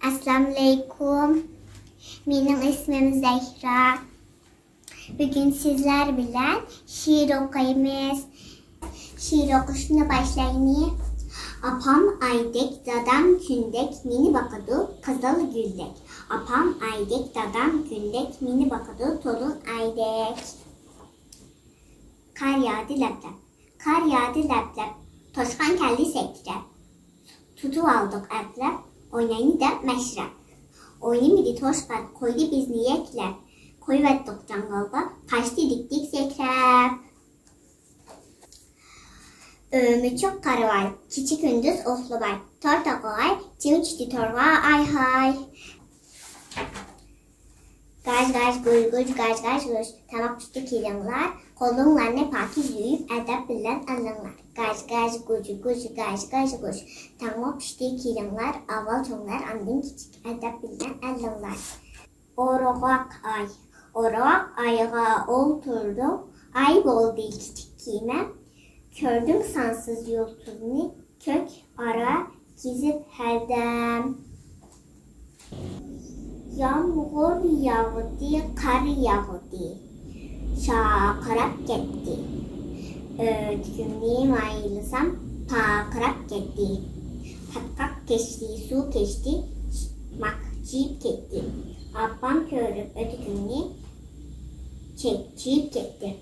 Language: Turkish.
Assalamualaikum. Benim ismim Zehra. Bugün sizler bilen şiir okuyayım. Şiir okuşuna başlayayım. Apam aydek, dadam kündek, mini bakadu, kazalı güldek. Apam aydek, dadam kündek, mini bakadu, torun aydek. Kar yağdı lep lep, kar yağdı lep lep, toşkan geldi sekrep. Tutu aldık eplep, oynayını da meşrep. Oynamadı toşkan, koydu biz niyeklep. Koyuverdik cangalga, kaçtı diktik sekrep. Öğümü çok karı var, çiçi gündüz oflu var. Torta kolay, çimçti torva ay hay. Gaj gaj guy guj gaj gaj guj. Tamak üstü kilimler, kolunlarını pakiz yuyup edep bilen alınlar. Gaj gaj guj guj gaj gaj guj. Tamak üstü kilimler, aval çonlar andın küçük edep bilen alınlar. Orak ay, orak ayğa oturdum. Ay oldu küçük kime. Kördüm sansız yoltuzunu, kök ara gizip herdem. Yağmur yağdı, kar yağdı, şakarap gitti. Ötkümlüğüm ayrılsam, pakarap gitti. Patkak geçti, su geçti, makçıyıp gitti. Ablam körüp ötkümlüğüm çekçiyip gitti.